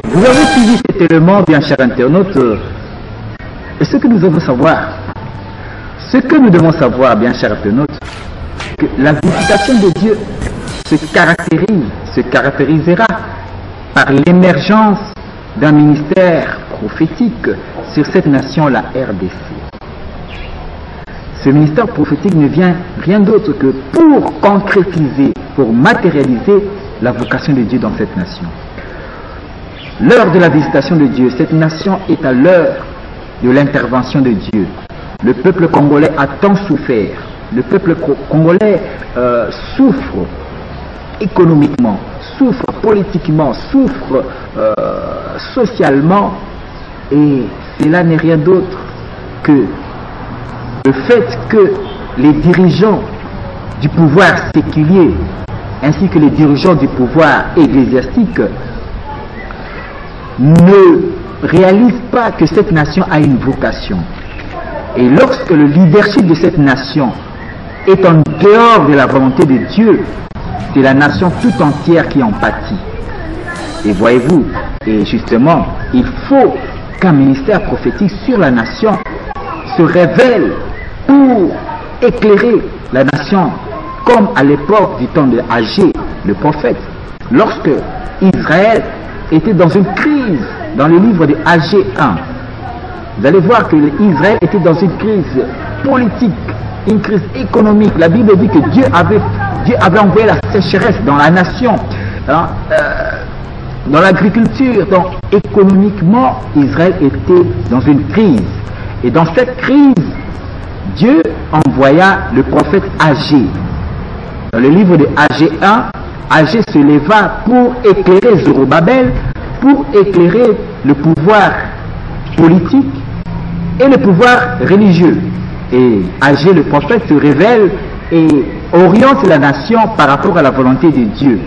Vous avez suivi cet élément, bien chers internautes, et ce que nous devons savoir, bien chers internautes, que la visitation de Dieu se caractérisera par l'émergence d'un ministère prophétique sur cette nation, la RDC. Ce ministère prophétique ne vient rien d'autre que pour concrétiser, pour matérialiser la vocation de Dieu dans cette nation. L'heure de la visitation de Dieu, cette nation est à l'heure de l'intervention de Dieu. Le peuple congolais a tant souffert. Le peuple congolais souffre économiquement, souffre politiquement, souffre socialement, et cela n'est rien d'autre que le fait que les dirigeants du pouvoir séculier ainsi que les dirigeants du pouvoir ecclésiastique ne réalisent pas que cette nation a une vocation. Et lorsque le leadership de cette nation est en dehors de la volonté de Dieu, c'est la nation tout entière qui en pâtit. Et voyez-vous, et justement, il faut qu'un ministère prophétique sur la nation se révèle pour éclairer la nation, comme à l'époque du temps de Agé, le prophète, lorsque Israël était dans une crise, dans le livre de Agé 1. Vous allez voir que Israël était dans une crise politique, une crise économique. La Bible dit que Dieu avait envoyé la sécheresse dans la nation, dans l'agriculture. Donc économiquement, Israël était dans une crise. Et dans cette crise, Dieu envoya le prophète Agé. Dans le livre de Agé 1, Agé se leva pour éclairer Zorobabel, pour éclairer le pouvoir politique et le pouvoir religieux. Et Agé le prophète se révèle et oriente la nation par rapport à la volonté de Dieu.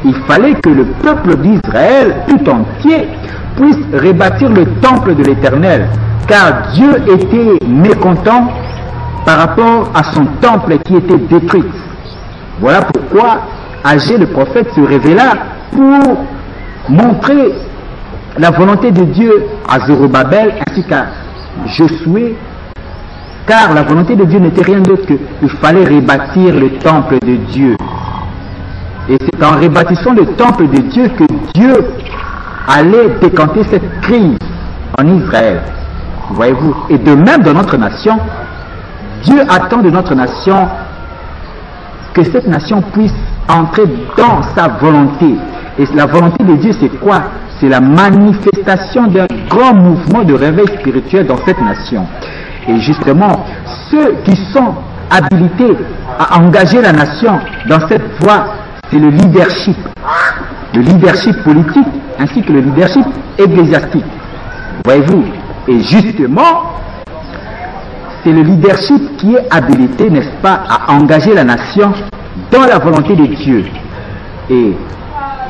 Il fallait que le peuple d'Israël tout entier puisse rebâtir le temple de l'Éternel, car Dieu était mécontent par rapport à son temple qui était détruit. Voilà pourquoi Agé le prophète se révéla pour montrer la volonté de Dieu à Zorobabel ainsi qu'à Josué, car la volonté de Dieu n'était rien d'autre qu'il fallait rebâtir le temple de Dieu. Et c'est en rebâtissant le temple de Dieu que Dieu allait décanter cette crise en Israël. Voyez-vous, et de même dans notre nation, Dieu attend de notre nation que cette nation puisse entrer dans sa volonté. Et la volonté de Dieu, c'est quoi? C'est la manifestation d'un grand mouvement de réveil spirituel dans cette nation. Et justement, ceux qui sont habilités à engager la nation dans cette voie, c'est le leadership politique ainsi que le leadership ecclésiastique. Voyez-vous? Et justement, c'est le leadership qui est habilité, n'est-ce pas, à engager la nation dans la volonté de Dieu. Et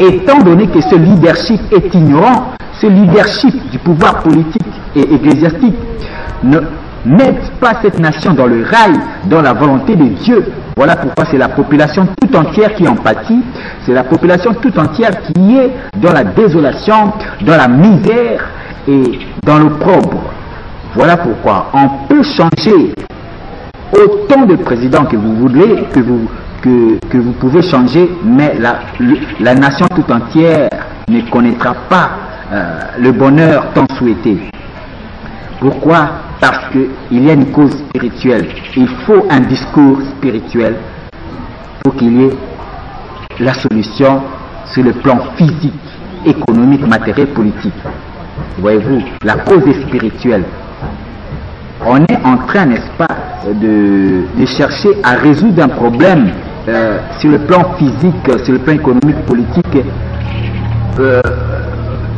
étant donné que ce leadership est ignorant, ce leadership du pouvoir politique et ecclésiastique ne met pas cette nation dans le rail, dans la volonté de Dieu. Voilà pourquoi c'est la population tout entière qui en pâtit, c'est la population tout entière qui est dans la désolation, dans la misère et dans l'opprobre. Voilà pourquoi on peut changer autant de présidents que vous voulez, que vous pouvez changer, mais la nation tout entière ne connaîtra pas le bonheur tant souhaité. Pourquoi? Parce qu'il y a une cause spirituelle. Il faut un discours spirituel pour qu'il y ait la solution sur le plan physique, économique, matériel, politique. Voyez-vous, la cause est spirituelle. On est en train, n'est-ce pas, de chercher à résoudre un problème sur le plan physique, sur le plan économique, politique,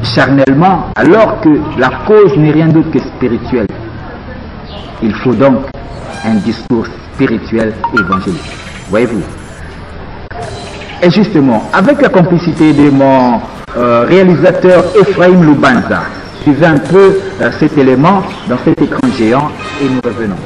charnellement, alors que la cause n'est rien d'autre que spirituelle. Il faut donc un discours spirituel évangélique. Voyez-vous. Et justement, avec la complicité de mon réalisateur Ephraim Lubanza, suivez un peu cet élément dans cet écran géant et nous revenons.